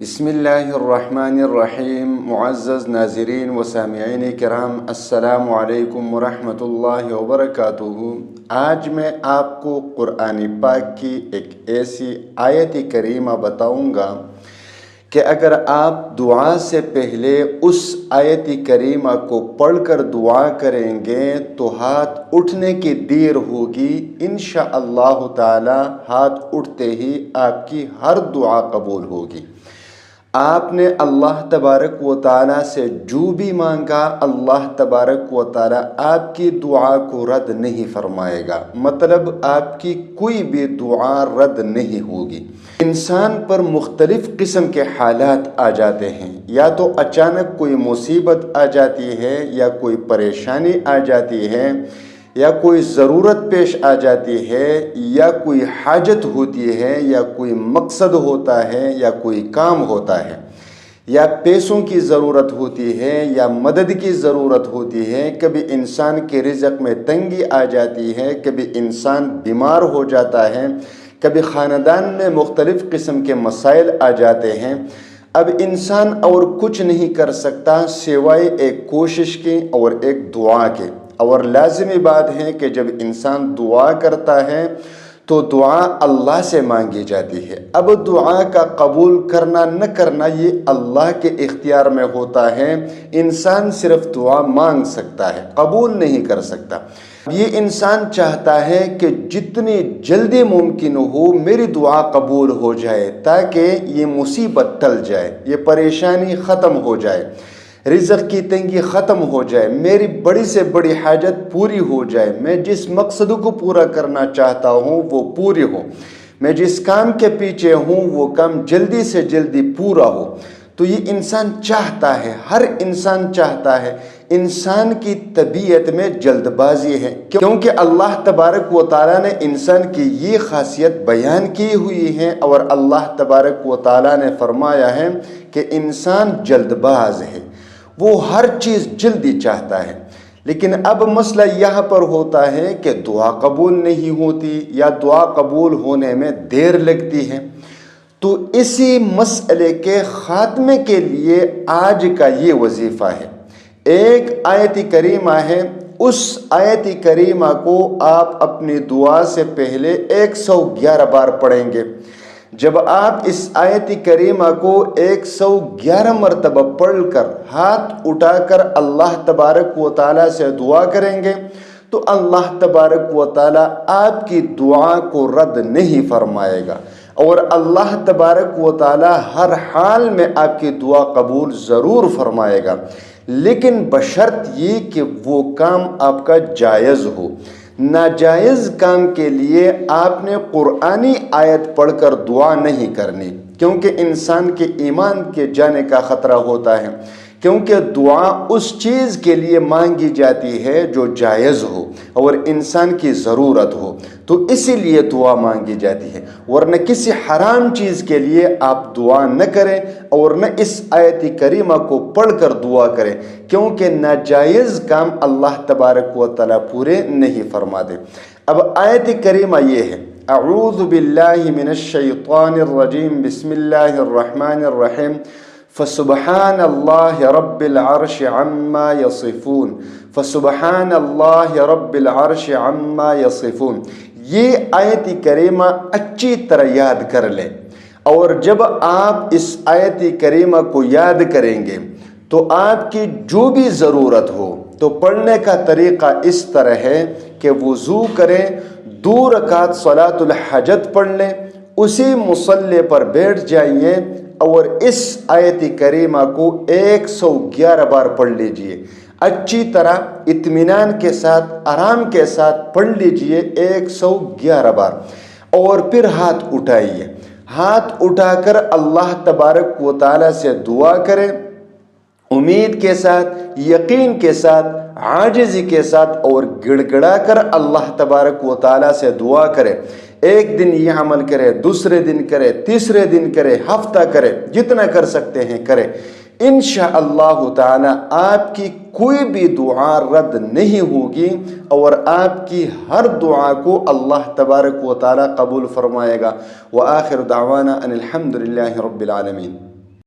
بسم اللہ الرحمن الرحیم۔ معزز ناظرین و سامعین کرام، السلام علیکم ورحمۃ اللہ وبرکاتہ۔ آج میں آپ کو قرآن پاک کی ایک ایسی آیت کریمہ بتاؤں گا کہ اگر آپ دعا سے پہلے اس آیت کریمہ کو پڑھ کر دعا کریں گے تو ہاتھ اٹھنے کی دیر ہوگی، انشاءاللہ تعالی ہاتھ اٹھتے ہی آپ کی ہر دعا قبول ہوگی۔ آپ نے اللہ تبارک و تعالیٰ سے جو بھی مانگا، اللہ تبارک و تعالیٰ آپ کی دعا کو رد نہیں فرمائے گا، مطلب آپ کی کوئی بھی دعا رد نہیں ہوگی۔ انسان پر مختلف قسم کے حالات آ جاتے ہیں، یا تو اچانک کوئی مصیبت آ جاتی ہے، یا کوئی پریشانی آ جاتی ہے، یا کوئی ضرورت پیش آ جاتی ہے، یا کوئی حاجت ہوتی ہے، یا کوئی مقصد ہوتا ہے، یا کوئی کام ہوتا ہے، یا پیسوں کی ضرورت ہوتی ہے، یا مدد کی ضرورت ہوتی ہے۔ کبھی انسان کے رزق میں تنگی آ جاتی ہے، کبھی انسان بیمار ہو جاتا ہے، کبھی خاندان میں مختلف قسم کے مسائل آ جاتے ہیں۔ اب انسان اور کچھ نہیں کر سکتا سوائے ایک کوشش کے اور ایک دعا کے، اور لازمی بات ہے کہ جب انسان دعا کرتا ہے تو دعا اللہ سے مانگی جاتی ہے۔ اب دعا کا قبول کرنا نہ کرنا یہ اللہ کے اختیار میں ہوتا ہے، انسان صرف دعا مانگ سکتا ہے، قبول نہیں کر سکتا۔ یہ انسان چاہتا ہے کہ جتنی جلدی ممکن ہو میری دعا قبول ہو جائے، تاکہ یہ مصیبت ٹل جائے، یہ پریشانی ختم ہو جائے، رزق کی تنگی ختم ہو جائے، میری بڑی سے بڑی حاجت پوری ہو جائے، میں جس مقصد کو پورا کرنا چاہتا ہوں وہ پوری ہو، میں جس کام کے پیچھے ہوں وہ کام جلدی سے جلدی پورا ہو۔ تو یہ انسان چاہتا ہے، ہر انسان چاہتا ہے۔ انسان کی طبیعت میں جلد بازی ہے، کیونکہ اللہ تبارک و تعالیٰ نے انسان کی یہ خاصیت بیان کی ہوئی ہے، اور اللہ تبارک و تعالیٰ نے فرمایا ہے کہ انسان جلد باز ہے، وہ ہر چیز جلدی چاہتا ہے۔ لیکن اب مسئلہ یہاں پر ہوتا ہے کہ دعا قبول نہیں ہوتی، یا دعا قبول ہونے میں دیر لگتی ہے۔ تو اسی مسئلے کے خاتمے کے لیے آج کا یہ وظیفہ ہے۔ ایک آیت کریمہ ہے، اس آیت کریمہ کو آپ اپنی دعا سے پہلے 111 بار پڑھیں گے۔ جب آپ اس آیت کریمہ کو 111 مرتبہ پڑھ کر ہاتھ اٹھا کر اللہ تبارک و تعالیٰ سے دعا کریں گے تو اللہ تبارک و تعالیٰ آپ کی دعا کو رد نہیں فرمائے گا، اور اللہ تبارک و تعالیٰ ہر حال میں آپ کی دعا قبول ضرور فرمائے گا، لیکن بشرط یہ کہ وہ کام آپ کا جائز ہو۔ ناجائز کام کے لیے آپ نے قرآنی آیت پڑھ کر دعا نہیں کرنی، کیونکہ انسان کے ایمان کے جانے کا خطرہ ہوتا ہے، کیونکہ دعا اس چیز کے لیے مانگی جاتی ہے جو جائز ہو اور انسان کی ضرورت ہو، تو اسی لیے دعا مانگی جاتی ہے، ورنہ کسی حرام چیز کے لیے آپ دعا نہ کریں اور نہ اس آیت کریمہ کو پڑھ کر دعا کریں، کیونکہ ناجائز کام اللہ تبارک و تعالیٰ پورے نہیں فرماتے۔ اب آیت کریمہ یہ ہے، اعوذ باللہ من الشیطان الرجیم، بسم اللہ الرحمن الرحیم، فسبحان اللہ رب العرش عما یصفون، فسبحان اللہ رب العرش عما یصفون۔ یہ آیت کریمہ اچھی طرح یاد کر لیں، اور جب آپ اس آیت کریمہ کو یاد کریں گے تو آپ کی جو بھی ضرورت ہو، تو پڑھنے کا طریقہ اس طرح ہے کہ وضو کریں، 2 رکعت صلاۃ الحاجت پڑھ لیں، اسی مصلی پر بیٹھ جائیے اور اس آیت کریمہ کو 111 بار پڑھ لیجئے، اچھی طرح اطمینان کے ساتھ، آرام کے ساتھ پڑھ لیجئے 111 بار، اور پھر ہاتھ اٹھائیے، ہاتھ اٹھا کر اللہ تبارک و تعالیٰ سے دعا کریں، امید کے ساتھ، یقین کے ساتھ، عاجزی کے ساتھ، اور گڑ گڑا کر اللہ تبارک و تعالیٰ سے دعا کرے۔ ایک دن یہ عمل کرے، دوسرے دن کرے، تیسرے دن کرے، ہفتہ کرے، جتنا کر سکتے ہیں کرے، انشاءاللہ تعالی آپ کی کوئی بھی دعا رد نہیں ہوگی، اور آپ کی ہر دعا کو اللہ تبارک و تعالی قبول فرمائے گا۔ وآخر دعوانا ان الحمد للہ رب العالمین۔